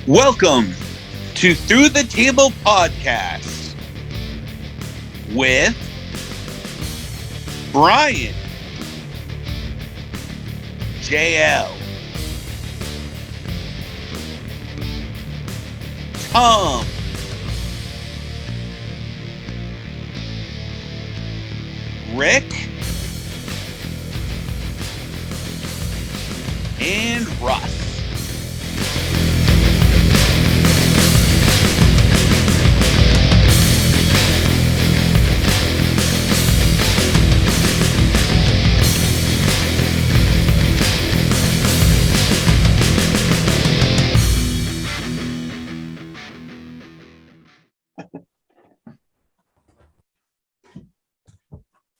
Welcome to Through the Table Podcast with Brian, JL, Tom, Rick, and Russ.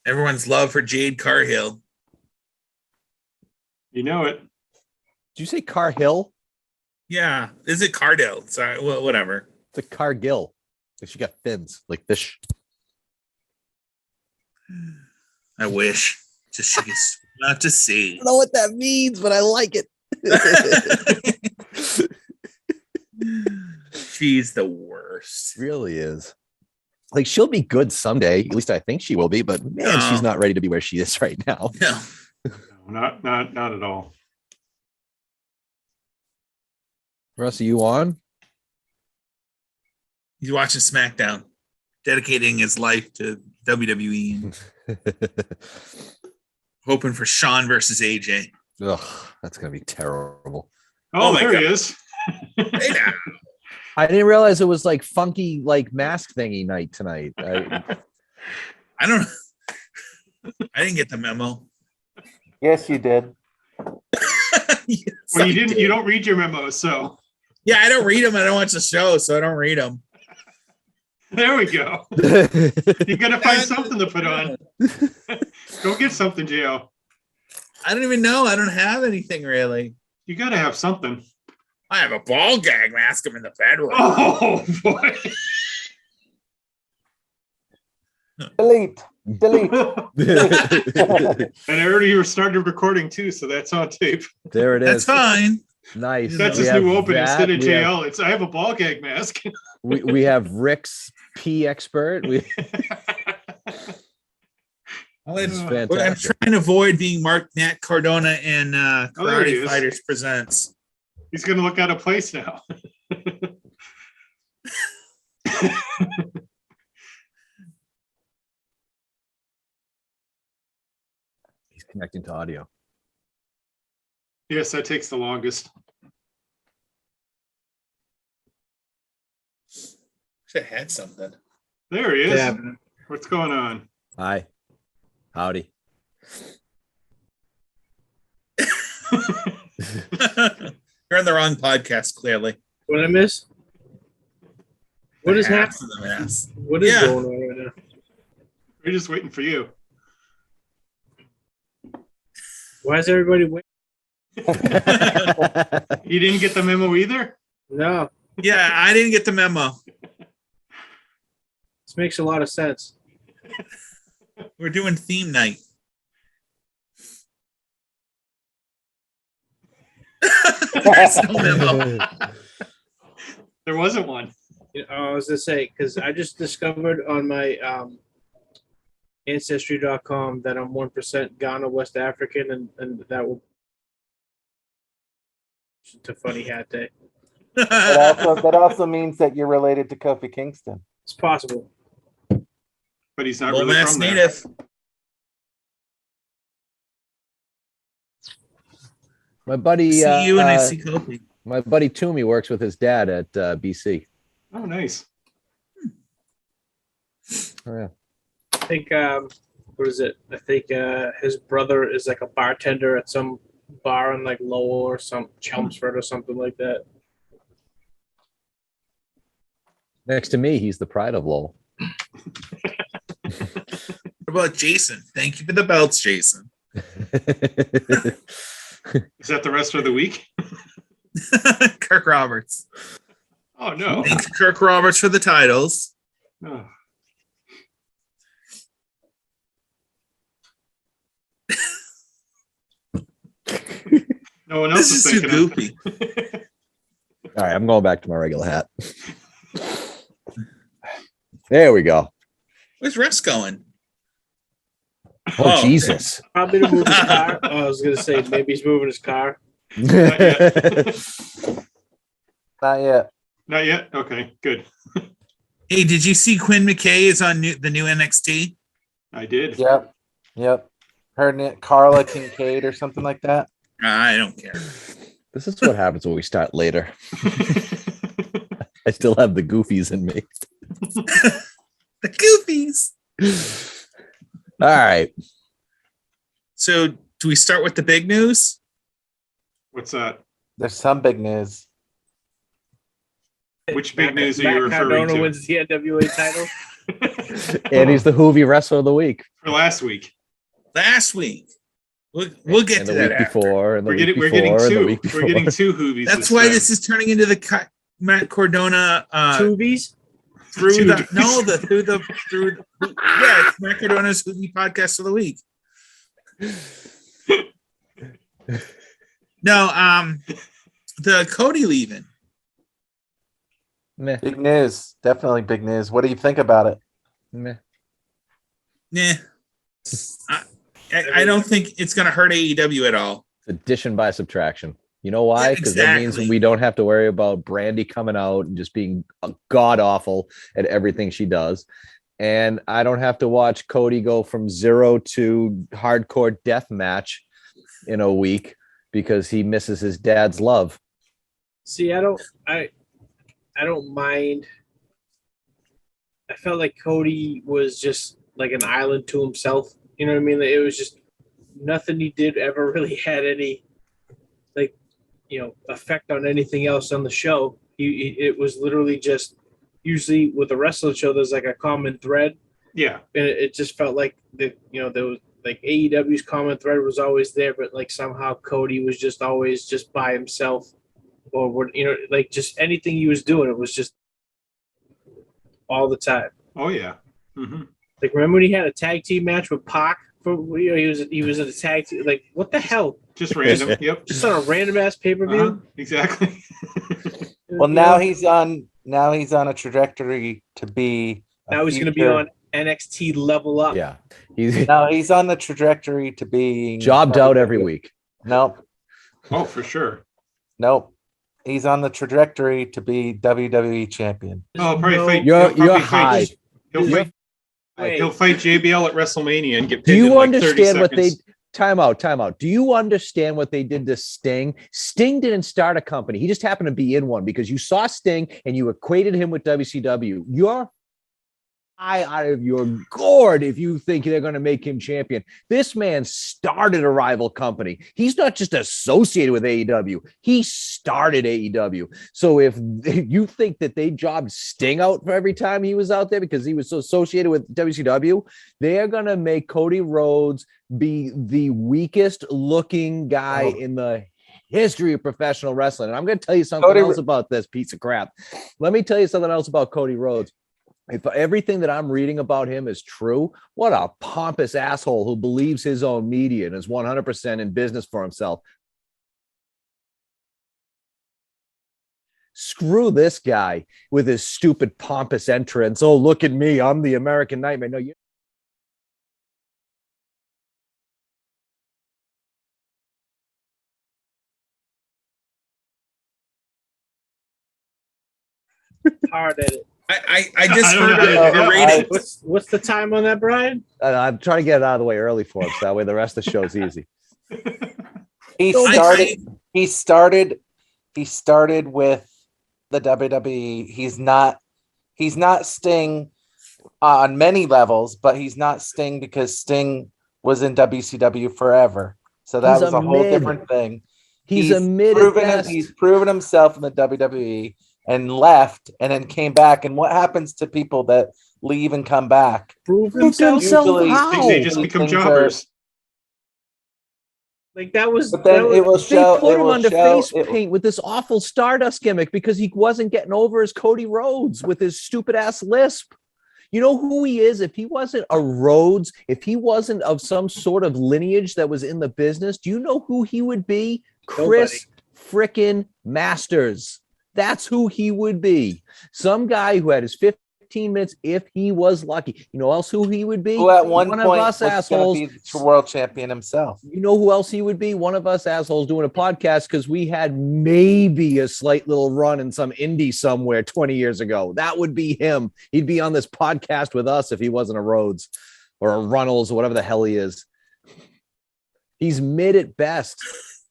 Everyone's love for Jade Cargill. You know it. Did you say Carhill? Yeah. Is it Cargill? Sorry. Well, whatever. It's a Cargill. She got fins like fish. I wish. Just not to see. I don't know what that means, but I like it. She's the worst. Really is. Like, she'll be good someday. At least I think she will be, but man, she's not ready to be where she is right now. No. No, not at all. Russ, are you on? He's watching SmackDown, dedicating his life to WWE, hoping for Shawn versus AJ. Ugh, that's gonna be terrible. Oh, my there God. he is. Hey now. I didn't realize it was like funky, like mask thingy night tonight. I don't know. I didn't get the memo. Yes, you did. Yes, Well, I you didn't. did. You don't read your memos, so Yeah, I don't read them. I don't watch the show, so I don't read them. there we go. You gotta find something to put on. Go get something, Jo. I don't even know. I don't have anything really. You gotta have something. I have a ball gag mask. I'm in the bedroom. Oh boy. Delete. And I already started recording too, so that's on tape. There it That's is. fine. Nice. That's We his have new open that. instead of We have- JL. It's I have a ball gag mask. We have Rick's pee expert. It's It's I'm fantastic. trying to avoid being Mark Nat Cardona in Oh, there Karate he is. Fighters Presents. He's gonna look out of place now. He's connecting to audio. Yes, that takes the longest. Should have had something. There he is. Yeah. What's going on? Hi. Howdy. You're on the wrong podcast, clearly. What I miss? What is Half happening? of them ass. What is Yeah. going on right now? We're just waiting for you. Why is everybody waiting? You didn't get the memo either? No, Yeah, I didn't get the memo. this makes a lot of sense. We're doing theme night. There's no memo. There wasn't one. You know, I was gonna say because I just discovered on my ancestry.com that I'm 1% Ghana West African, and that will to Funny Hat Day. That also means that you're related to Kofi Kingston. It's possible. But he's not Low really mass from there. native. My buddy, See you and I see Kofi. my buddy Toomey works with his dad at BC. Oh, nice. Oh, yeah. I think what is it? I think his brother is like a bartender at some bar in like Lowell or some Chelmsford or something like that. Next to me, he's the pride of Lowell. What about Jason? Thank you for the belts, Jason. Is that the rest of the week? Kirk Roberts. Oh, no. Thanks, Kirk Roberts, for the titles. Oh. No one else This is is too thinking of goofy. All right, I'm going back to my regular hat. There we go. Where's Russ going? Oh, Jesus. Probably to move his car. Oh, I was gonna say maybe he's moving his car. Not yet. Not yet. Not yet. Okay, good. Hey, did you see Quinn McKay is on the new NXT? I did. Yep. Yep. Her name Carla Kincaid or something like that. I don't care. This is what happens when we start later. I still have the goofies in me. The goofies. All right. So, do we start with the big news? What's that? There's some big news. Which big news are Matt you referring Cardona to? wins the NWA title. And he's the Hoovy Wrestler of the Week. For last week. Last week. We'll get And to the that week after. before, and the We're week getting before, and the two. week We're before. getting two Hoovies. That's why this is turning into the Matt Cardona Tubies. through the Tubies. it's Matt Cardona's Hoovy podcast of the week. No, the Cody leaving. Meh, Big news. Definitely big news. What do you think about it? meh. Nah. I don't think it's going to hurt AEW at all. Addition by subtraction. You know why? Yeah, Because that means exactly. we don't have to worry about Brandy coming out and just being god awful at everything she does. And I don't have to watch Cody go from 0 to hardcore death match in a week because he misses his dad's love. See, I don't mind. I felt like Cody was just like an island to himself. You know what I mean? It was just nothing he did ever really had any, like, effect on anything else on the show. It was literally just usually with a wrestling show, there's like a common thread, Yeah. and it just felt like there was like AEW's common thread was always there, but like somehow Cody was just always just by himself, or like just anything he was doing, it was just all the time. Oh yeah. Mm-hmm. Like, remember when he had a tag team match with Pac? He was in a tag team. Like, what the hell? Just random. Yep. Just on a random ass pay per view. Exactly. Well, now he's on a trajectory to be. Now he's going to be on NXT Level Up. Yeah. He's Now he's on the trajectory to be jobbed out every week. Nope. Oh, for sure. Nope. He's on the trajectory to be WWE champion. Oh, probably fight. You're he'll probably high. fight- He'll fight. Wait, He'll fight JBL at WrestleMania and get Do pinned in you like 30 understand what they seconds. time out? Do you understand what they did to Sting? Sting didn't start a company. He just happened to be in one because you saw Sting and you equated him with WCW. You're high out of your gourd if you think they're going to make him champion. This man started a rival company. He's not just associated with AEW. He started AEW. So if you think that they jobbed Sting out for every time he was out there because he was so associated with WCW, they're going to make Cody Rhodes be the weakest looking guy in the history of professional wrestling. And I'm going to tell you something else about this piece of crap. Let me tell you something else about Cody Rhodes. If everything that I'm reading about him is true, what a pompous asshole who believes his own media and is 100% in business for himself. Screw this guy with his stupid pompous entrance. Oh, look at me. I'm the American Nightmare. No, you. hard at it. I just I don't heard know. the ratings. What's the time on that, Brian? I'm trying to get it out of the way early for him, so that way the rest of the show's easy. He started with the WWE. He's not Sting on many levels, but he's not Sting because Sting was in WCW forever. So that He's was a a whole mid. different thing. He's a mid at best. He's proven himself in the WWE and left and then came back. And what happens to people that leave and come back? Prove Prove himself. himself Usually- how? They just become Things jobbers. Like that was. But then it will They show. put It him will under show. face paint with this awful Stardust gimmick because he wasn't getting over his Cody Rhodes with his stupid ass lisp. You know who he is? If he wasn't a Rhodes, if he wasn't of some sort of lineage that was in the business, do you know who he would be? Chris frickin' Masters. That's who he would be. Some guy who had his 15 minutes if he was lucky. You know else who he would be? Who at one point of us was assholes. going to be the world champion himself. You know who else he would be? One of us assholes doing a podcast because we had maybe a slight little run in some indie somewhere 20 years ago. That would be him. He'd be on this podcast with us if he wasn't a Rhodes or a Runnels or whatever the hell he is. He's mid at best.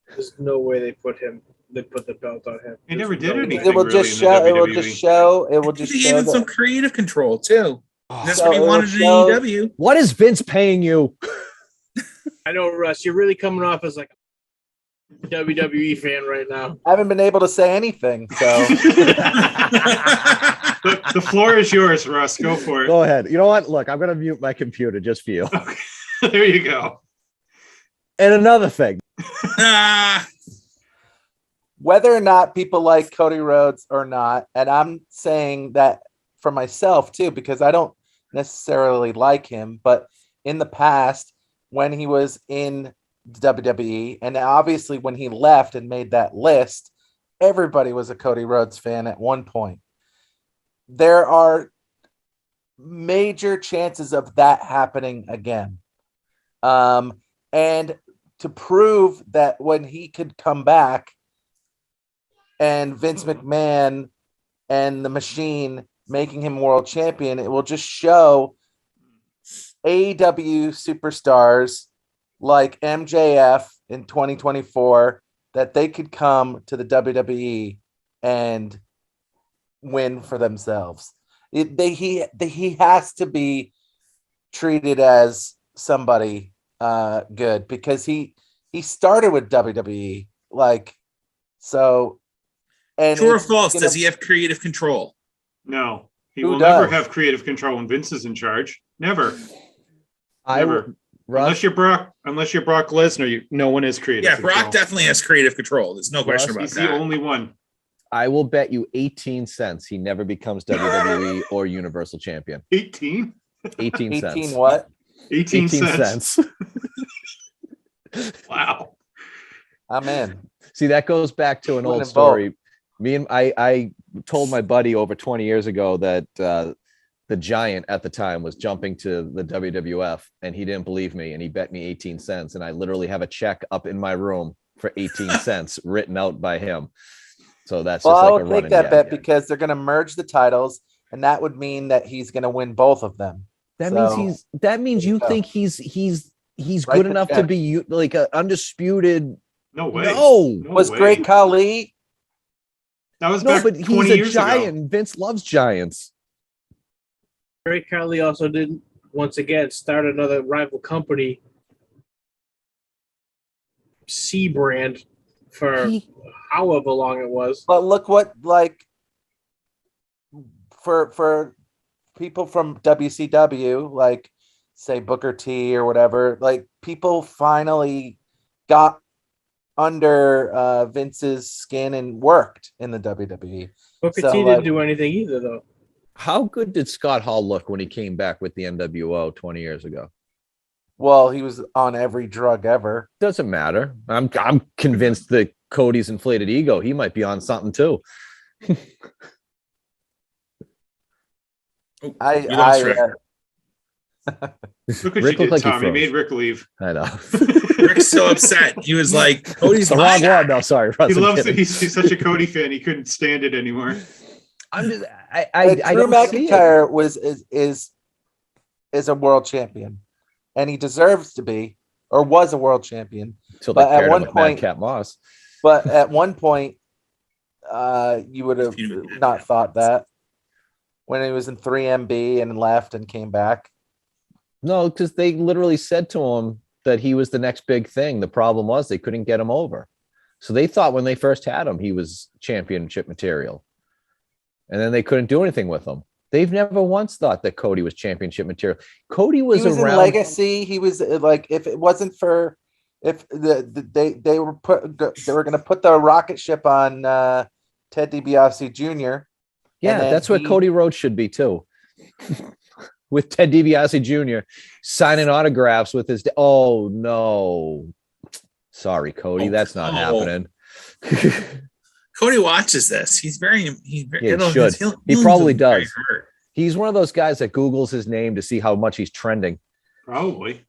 There's no way they put the belt on him. He never did no anything. way. It will really just in the show. It will WWE. just show. It will He just gave show him some that. creative control too. That's So what he it will wanted in show- AEW. What is Vince paying you? I know, Russ. You're really coming off as like a WWE fan right now. I haven't been able to say anything. So The floor is yours, Russ. Go for it. Go ahead. You know what? Look, I'm going to mute my computer just for you. There you go. And another thing. Ah, whether or not people like Cody Rhodes or not, and I'm saying that for myself too, because I don't necessarily like him, but in the past, when he was in WWE, and obviously when he left and made that list, everybody was a Cody Rhodes fan at one point. There are major chances of that happening again. And to prove that when he could come back and Vince McMahon and the Machine making him world champion, it will just show AEW superstars like MJF in 2024 that they could come to the WWE and win for themselves. He has to be treated as somebody good because he started with WWE, like, so. And true or it's false? gonna- Does he have creative control? No, he Who will never does? have creative control when Vince is in charge. Never. I Never. Russ, Unless you're Brock Lesnar, no one is creative. Yeah, control. Brock definitely has creative control. There's no question about He's that. the only one. I will bet you 18 cents he never becomes WWE or Universal Champion. 18? 18 cents. 18 what? 18 18 cents. cents. Wow. I'm in. See, that goes back to an Win old in story. I told my buddy over 20 years ago that the Giant at the time was jumping to the WWF, and he didn't believe me, and he bet me 18 cents. And I literally have a check up in my room for 18 cents written out by him. So that's Well, just I like a would running take that gag. bet because they're going to merge the titles, and that would mean that he's going to win both of them. That So- means that means you Yeah. think he's Write good the enough to check. be like an undisputed. No way. No. Was way. Great Khali? That was No, back but 20 he's a years giant. ago. Vince loves giants. Great Khali also did once again start another rival company, C brand, for He- however long it was. But look what, like, for people from WCW, like say Booker T or whatever, like people finally got under Vince's skin and worked in the WWE. Booker So, T like- didn't do anything either, though. How good did Scott Hall look when he came back with the NWO 20 years ago? Well, he was on every drug ever. Doesn't matter. I'm convinced that Cody's inflated ego, he might be on something too. Oh, I, we lost I Rick. Look what Rick you looked did, like he Tom. You froze. made Rick leave. I know. Rick's so upset. He was like, Cody's the my wrong guy. one. No, sorry. Russ, He I'm loves kidding. it. He's such a Cody fan. He couldn't stand it anymore. I'm just, Drew I don't see it. McIntyre is a world champion, and he deserves to be, or was a world champion. Until they but at paired him one with point- Madcap Moss. But at one point, you would have not thought that when he was in 3MB and left and came back. No, because they literally said to him that he was the next big thing. The problem was they couldn't get him over. So they thought when they first had him, he was championship material. And then they couldn't do anything with him. They've never once thought that Cody was championship material. Cody was, He was around. in Legacy. He was like, if it wasn't for, if they were going to put the rocket ship on Ted DiBiase Jr. Yeah, and then that's where he- Cody Rhodes should be too. With Ted DiBiase Jr. signing autographs with his. Oh no, sorry, Cody, Oh, that's not no. happening. Cody watches this. He's very. Yeah, he should. He probably does. He's one of those guys that Googles his name to see how much he's trending. Probably.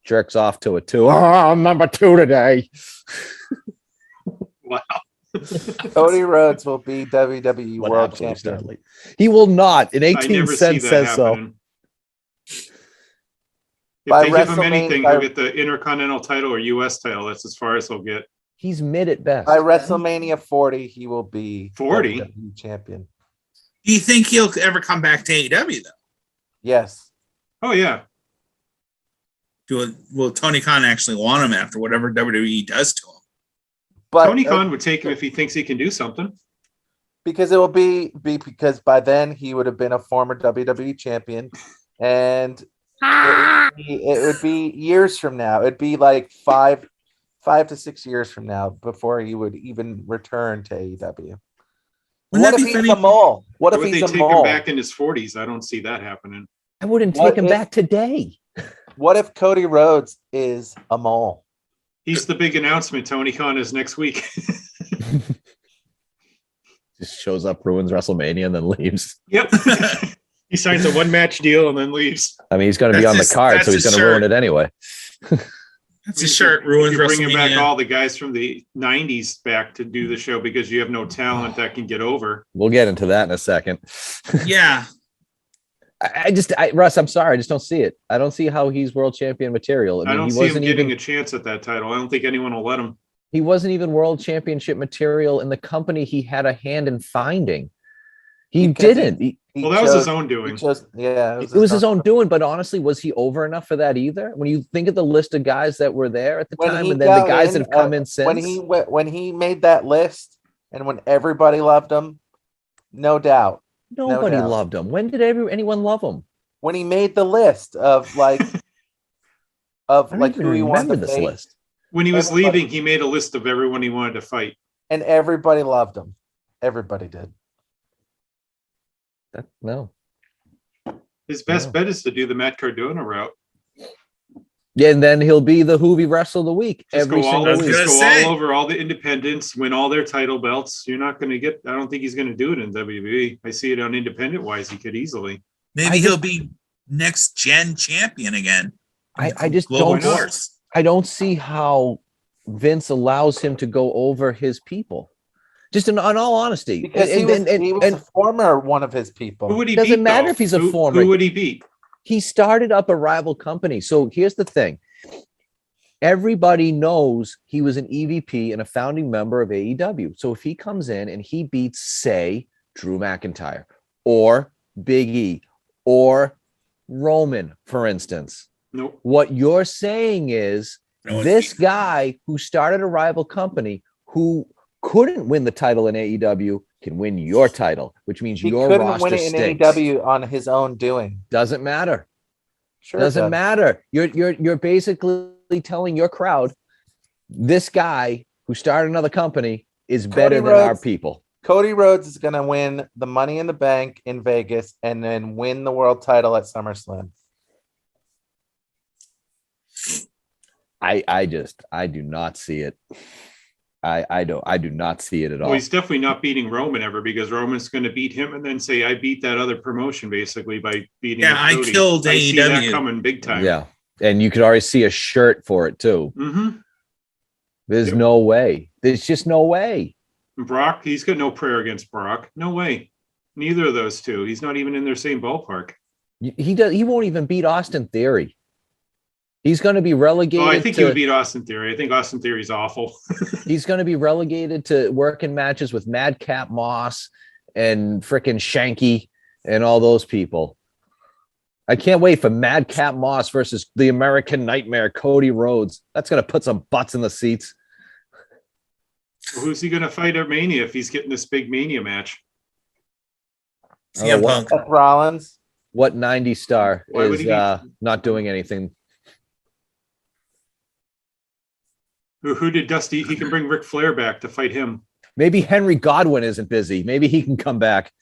Jerks off to it too. Oh, I'm number 2 today. Wow. Cody Rhodes will be WWE What World happened? Champion. He will not. In I 18 never see cents that says so. happening. If By they give him WrestleMania- anything, by- he'll get the Intercontinental title or US title. That's as far as he'll get. He's mid at best. By WrestleMania 40, he will be 40? WWE champion. Do you think he'll ever come back to AEW though? Yes. Oh yeah. Will Tony Khan actually want him after whatever WWE does to him? But Tony Khan would take him if he thinks he can do something. because it will be because by then he would have been a former WWE champion, and it would be years from now. It'd be like 5 to 6 years from now before he would even return to AEW. Wouldn't What that if be he's funny? a mole? What Or if would they he's a take him mole? back in his 40s? I don't see that happening. I wouldn't What take him if- back today. What if Cody Rhodes is a mole? He's the big announcement. Tony Khan is next week. Just shows up, ruins WrestleMania, and then leaves. Yep. He signs a 1-match deal and then leaves. I mean, he's going to be That's on the his- card, that's so he's his going to ruin shirt. it anyway. That's his shirt. Ruins You're bringing back WrestleMania. all the guys from the 90s back to do the show because you have no talent that can get over. We'll get into that in a second. Yeah. Russ, I'm sorry, I just don't see it. I don't see how he's world champion material. I mean, don't he see him wasn't getting even a chance at that title. I don't think anyone will let him. he wasn't even world championship material in the company he had a hand in finding. He Because didn't. He Well, that was his chose- own he doing. chose- yeah, It was his own doing, but honestly, was he over enough for that either? When you think of the list of guys that were there at the When time, he and then the got guys in, that have come in since, when he made that list, and when everybody loved him, no doubt. nobody doubt. loved him. When did anyone love him? When he made the list of like I don't even who he wanted remember to this face, list. When he was Everybody- leaving, he made a list of everyone he wanted to fight. and everybody loved him. Everybody did. No. His best Yeah. bet is to do the Matt Cardona route. Yeah, and then he'll be the Hoovy Wrestle of the Week Just every go all, single was week. just gonna go say. all over all the independents, win all their title belts. You're not going to get. I don't think he's going to do it in WWE. I see it on independent wise. He could easily. Maybe he'll be next gen champion again. I just Global don't. Force. I don't see how Vince allows him to go over his people. Just in all honesty, Because he was a former one of his people. Who would he Doesn't beat? matter though? if he's a Who- former. Who would he beat? he started up a rival company. So here's the thing. Everybody knows he was an EVP and a founding member of AEW. So if he comes in and he beats, say, Drew McIntyre or Big E or Roman, for instance, Nope. what you're saying is No one this beat- guy who started a rival company who couldn't win the title in AEW can win your title, which means He your couldn't roster win it in stinks. AEW on his own doing. Doesn't matter. Sure, it Doesn't does. matter. You're basically telling your crowd this guy who started another company is better than our Rhodes- people. Cody Rhodes is going to win the Money in the Bank in Vegas and then win the world title at SummerSlam. I do not see it. I do not see it at all. Well, he's definitely not beating Roman ever because Roman's going to beat him and then say, "I beat that other promotion," basically by beating. Yeah, I Cody. killed I see that AEW. coming big time. Yeah. And you could already see a shirt for it too. Mm-hmm. There's Yep. no way. There's just no way. Brock, he's got no prayer against Brock. No way. Neither of those two. He's not even in their same ballpark. He won't even beat Austin Theory. He's going to be relegated. Oh, I think to, he would beat Austin Theory. I think Austin Theory's awful. He's going to be relegated to working matches with Madcap Moss and frickin' Shanky and all those people. I can't wait for Madcap Moss versus the American Nightmare, Cody Rhodes. That's going to put some butts in the seats. Who's he going to fight at Mania if he's getting this big Mania match? CM what- Punk. Seth Rollins. What 90 star Why would is he be- not doing anything? Who did Dusty? He can bring Ric Flair back to fight him. Maybe Henry Godwin isn't busy. Maybe he can come back.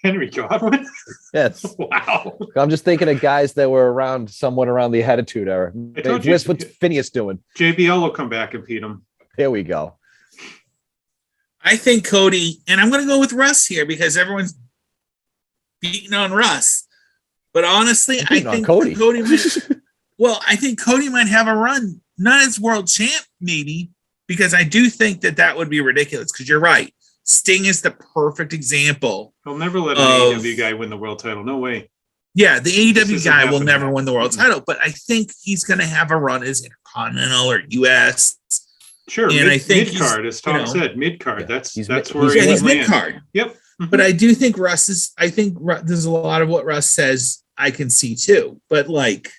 Henry Godwin? Yes. Wow. I'm just thinking of guys that were around somewhat around the Attitude Era. I told you. What's Phineas doing? JBL will come back and beat him. Here we go. I think Cody, and I'm going to go with Russ here because everyone's beating on Russ. But honestly, I think Cody might, I think Cody might have a run, not as world champ, maybe, because I do think that would be ridiculous. Because you're right, Sting is the perfect example. He'll never let an AEW guy win the world title. No way. Yeah, the AEW guy will never win the world title, but I think he's going to have a run as Intercontinental or US. Sure, and I think mid card, as Tom said, mid card. Yeah, That's he's where he's mid card. Yep. But I do think Russ is. I think there's a lot of what Russ says I can see too. But like,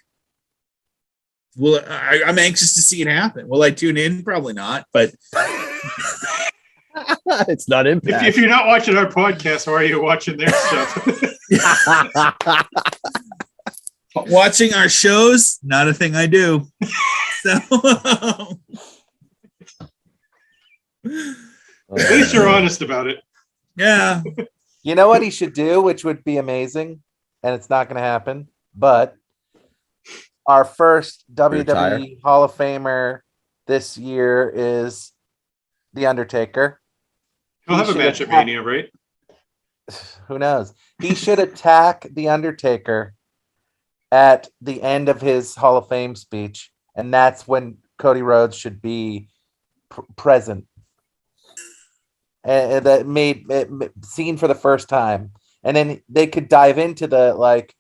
I'm anxious to see it happen. Will I tune in? Probably not. But it's not Impact. If you're not watching our podcast, why are you watching their stuff? Watching our shows, not a thing I do. So at least you're honest about it. Yeah. You know what he should do, which would be amazing, and it's not going to happen, but our first WWE Hall of Famer this year is The Undertaker. He'll have a match at Mania, right? Who knows? He should attack The Undertaker at the end of his Hall of Fame speech, and that's when Cody Rhodes should be present. And that made it seen for the first time. And then they could dive into the, like,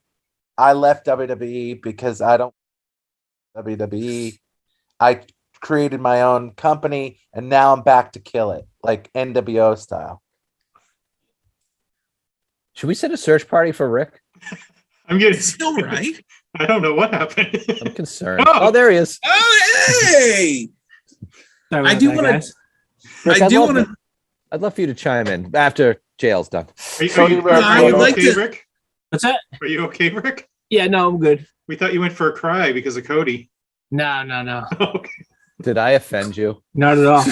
I left WWE because I don't WWE. I created my own company, and now I'm back to kill it, like NWO style. Should we send a search party for Rick? I'm getting still right. I don't know what happened. I'm concerned. Oh, there he is. Oh, hey! I do want to. I'd love for you to chime in after jail's done. Are you okay, Rick? What's that? Are you okay, Rick? Yeah, no, I'm good. We thought you went for a cry because of Cody. No. Okay. Did I offend you? Not at all.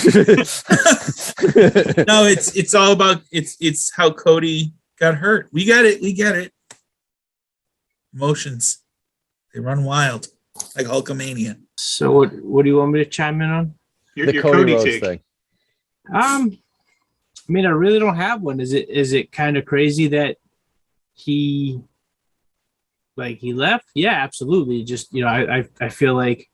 No, it's all about it's how Cody got hurt. We get it. Emotions, they run wild like Hulkamania. So what do you want me to chime in on? Your Cody Rhodes take. Thing. I mean, I really don't have one. Is it kind of crazy that he left? Yeah, absolutely. Just, I feel like,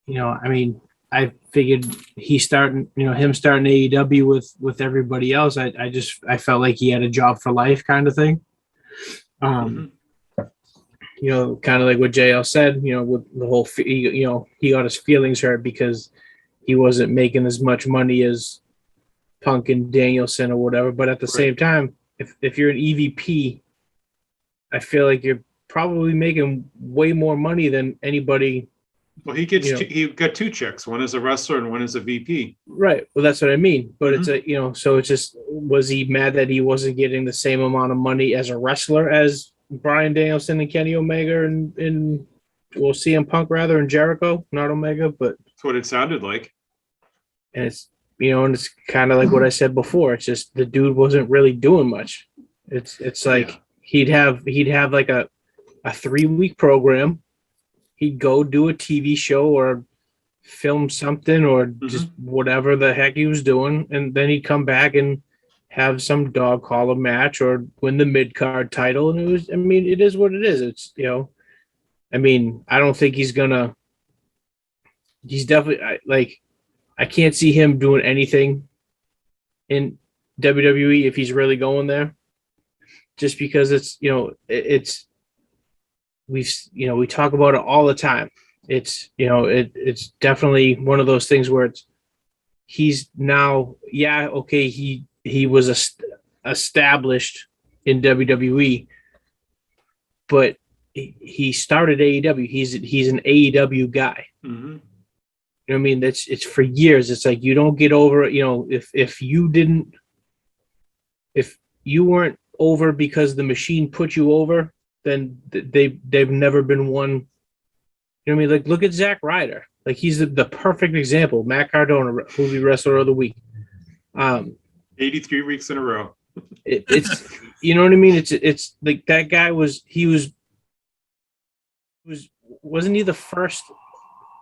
I mean, I figured him starting AEW with everybody else. I felt like he had a job for life kind of thing. Kind of like what JL said, with the whole, he got his feelings hurt because he wasn't making as much money as Punk and Danielson or whatever. But at the same time, if you're an EVP, I feel like you're probably making way more money than anybody. Well, he got two checks. One as a wrestler and one as a VP. Right. Well, that's what I mean. But it's so it's just, was he mad that he wasn't getting the same amount of money as a wrestler as Bryan Danielson and Kenny Omega and CM Punk rather, and Jericho, not Omega, but that's what it sounded like. And it's, and it's kind of like what I said before. It's just the dude wasn't really doing much. It's like he'd have like a 3-week program. He'd go do a TV show or film something or just whatever the heck he was doing, and then he'd come back and have some dog collar match or win the mid-card title. And it is what it is. It's, I don't think he's definitely I can't see him doing anything in WWE if he's really going there, just because we talk about it all the time. It's, it's definitely one of those things where he's now, he was established in WWE, but he started AEW. He's an AEW guy. Mm-hmm. You know what I mean? It's for years. It's like, you don't get over it. If you weren't over because the machine put you over, then they've never been one. You know what I mean? Like, look at Zack Ryder. Like, he's the perfect example. Matt Cardona, movie wrestler of the week. 83 weeks in a row. It's you know what I mean? It's like that guy wasn't he the first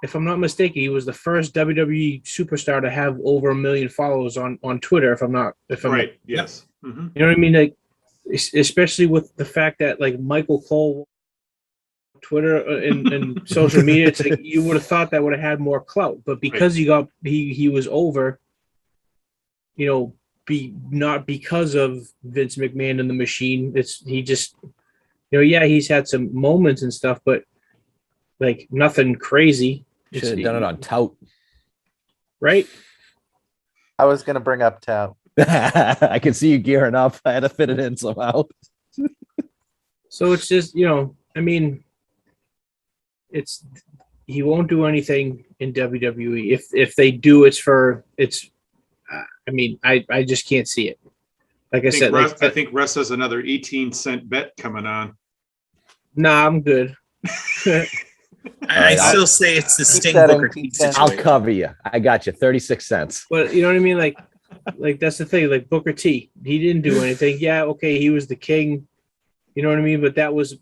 if I'm not mistaken, he was the first WWE superstar to have over 1 million followers on Twitter. If I'm right. Yes. Mm-hmm. You know what I mean? Like, especially with the fact that like Michael Cole, Twitter and social media, it's like you would have thought that would have had more clout, but because he was over, you know, not because of Vince McMahon and the machine. He just, you know, yeah, he's had some moments and stuff, but like nothing crazy. Should have done it on tout. Right? I was gonna bring up tout. I can see you gearing up. I had to fit it in somehow. So it's just, you know, I mean, he won't do anything in WWE. If they do, I mean, I just can't see it. Like I said, I think Russ has another 18-cent bet coming on. Nah, I'm good. I still say it's the Sting Booker T situation. I'll cover you. I got you. 36 cents. But you know what I mean? Like that's the thing. Like Booker T, he didn't do anything. Yeah, okay, he was the king. You know what I mean? But that was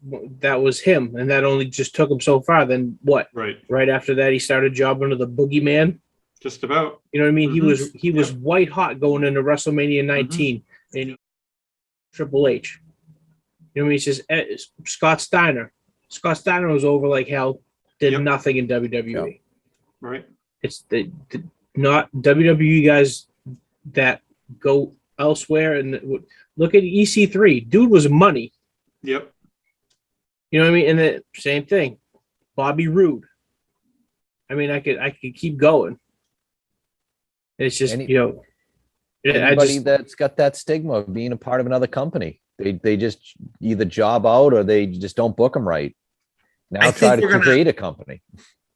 him, and that only just took him so far. Then what? Right after that, he started job under the Boogeyman. Just about. You know what I mean? Mm-hmm. He was white hot going into WrestleMania 19, and Triple H. You know what I mean? It's just Scott Steiner. Scott Steiner was over like hell. Did nothing in WWE. Yep. Right. It's not WWE guys that go elsewhere and look at EC3. Dude was money. Yep. You know what I mean? And the same thing. Bobby Roode. I could keep going. It's just, you know, anybody that's got that stigma of being a part of another company. They just either job out or they just don't book them right. Now try to create a company.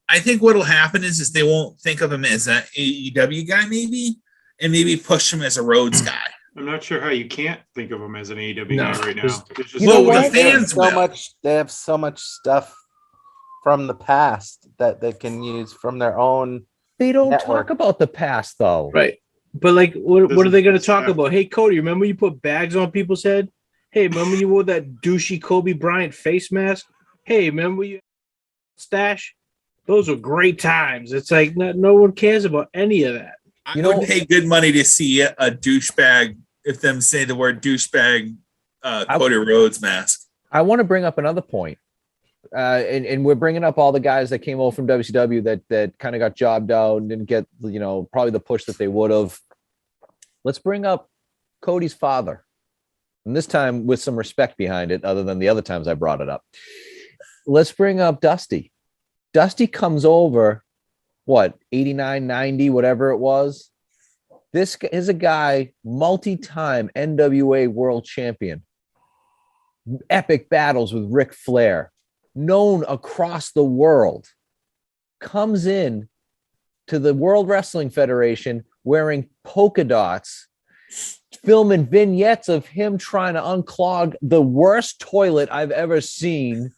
I think what'll happen is they won't think of him as an AEW guy, maybe, and maybe push him as a Rhodes guy. I'm not sure how you can't think of him as an AEW guy right now. The fans they have so much stuff from the past that they can use from their own. They don't talk about the past though, right? But like, what are they going to talk about? Hey, Cody, remember you put bags on people's head? Hey, remember you wore that douchey Kobe Bryant face mask? Hey, remember you stash? Those were great times. It's like no one cares about any of that. I would pay good money to see a douchebag, if them say the word douchebag, Cody Rhodes mask. I want to bring up another point. And we're bringing up all the guys that came over from WCW that kind of got jobbed out and didn't get, you know, probably the push that they would have. Let's bring up Cody's father. And this time with some respect behind it, other than the other times I brought it up. Let's bring up Dusty. Dusty comes over, 89, 90, whatever it was. This is a guy, multi-time NWA world champion. Epic battles with Ric Flair. Known across the world. Comes in to the World Wrestling Federation wearing polka dots, filming vignettes of him trying to unclog the worst toilet I've ever seen.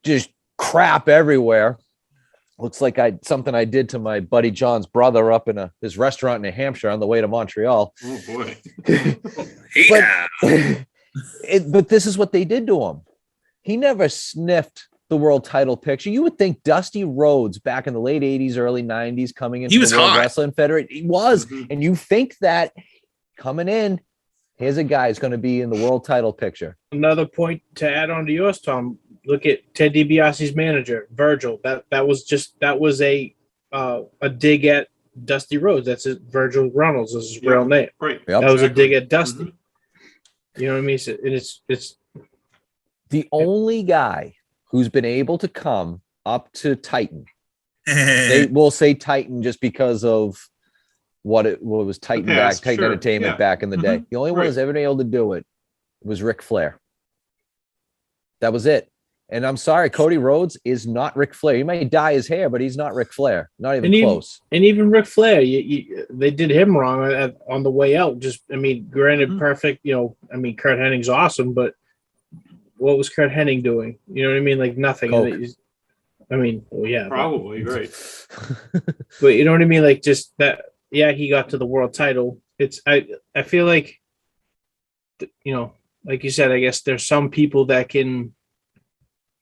Just crap everywhere. Looks like something I did to my buddy John's brother up in his restaurant in New Hampshire on the way to Montreal. Oh boy. Yeah. But this is what they did to him. He never sniffed the world title picture. You would think Dusty Rhodes back in the late 80s, early 90s coming into the World Wrestling Federation. He was. Mm-hmm. And you think that coming in, here's a guy who's going to be in the world title picture. Another point to add on to yours, Tom. Look at Ted DiBiase's manager, Virgil. That was a dig at Dusty Rhodes. That's it. Virgil Runnels is his real name. Right. Yep. That was a dig at Dusty. Mm-hmm. You know what I mean? And it's the only guy who's been able to come up to Titan. They will say Titan just because of what was Titan Titan Entertainment back in the day. The only one who's ever been able to do it was Ric Flair. That was it. And I'm sorry, Cody Rhodes is not Ric Flair. He may dye his hair, but he's not Ric Flair. Not even close. And even Ric Flair, they did him wrong on the way out. Granted, perfect. You know, Kurt Hennig's awesome, but what was Kurt Hennig doing? You know what I mean? Like nothing. Probably right. But you know what I mean? Like just that. Yeah, he got to the world title. I feel like, you know, like you said, I guess there's some people that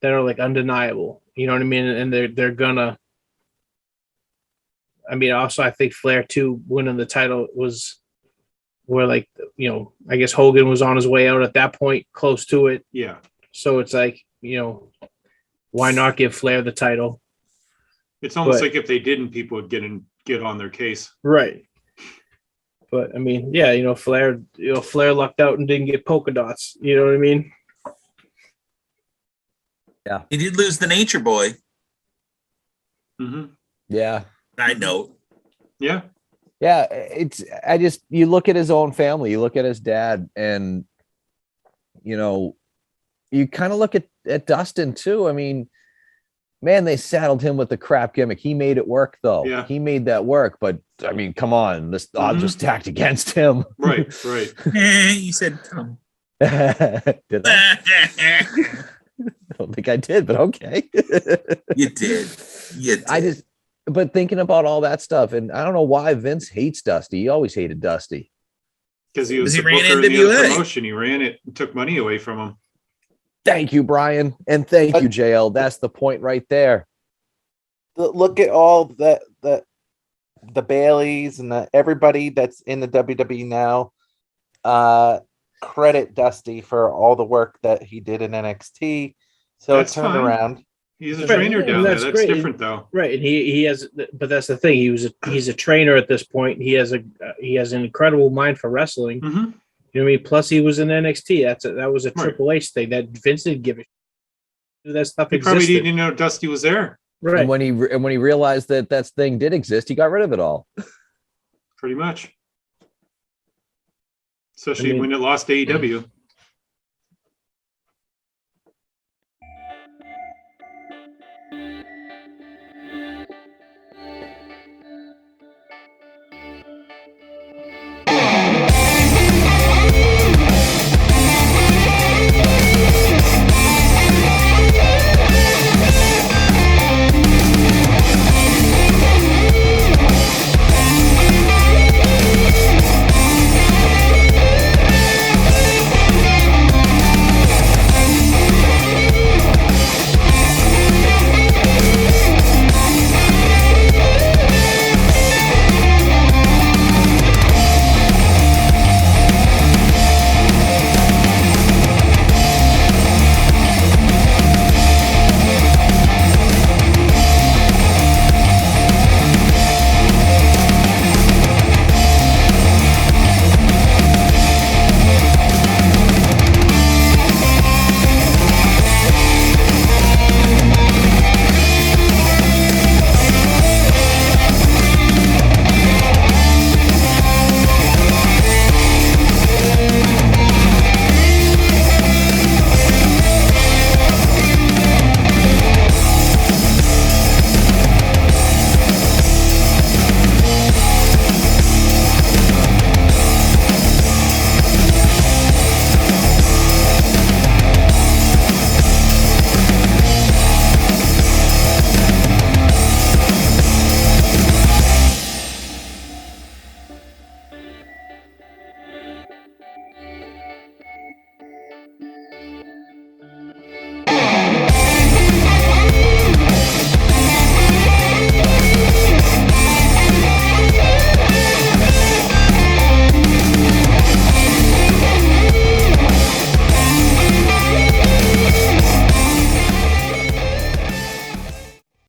are like undeniable. You know what I mean? And they're gonna I mean, also I think Flair too winning the title was where, like, you know, I guess Hogan was on his way out at that point, close to it. Yeah. So it's like, you know, why not give Flair the title? It's almost But- like if they didn't, people would get on their case. Right. But I mean, yeah, you know, Flair lucked out and didn't get polka dots. You know what I mean? He did lose the Nature Boy. Mm-hmm. Yeah. Side note. Yeah. Yeah, you look at his own family, you look at his dad, and you know, you kind of look at Dustin too. I mean, man, they saddled him with the crap gimmick. He made it work though. Yeah. He made that work, but I mean, come on, this odds are stacked against him. Right. You said come. Did I? I don't think I did, but okay. You did. But thinking about all that stuff, and I don't know why Vince hates Dusty. He always hated Dusty. Because he was He the ran booker in the NWA. other promotion. He ran it and took money away from him. Thank you, Brian. And thank you, JL. That's the point right there. Look at all the Baileys and everybody that's in the WWE now. Credit Dusty for all the work that he did in NXT. So That's it turned fine. around. He's a Right, trainer and down there. that's That's great. different, though. Right. And he has, but that's the thing. He's a trainer at this point. He has an incredible mind for wrestling. Mm-hmm. You know what I mean? Plus, he was in NXT. That was a Right. Triple H thing that Vince didn't give a shit. That stuff He existed. probably didn't even know Dusty was there. Right. And when he realized that thing did exist, he got rid of it all. Pretty much. Especially when it lost to AEW.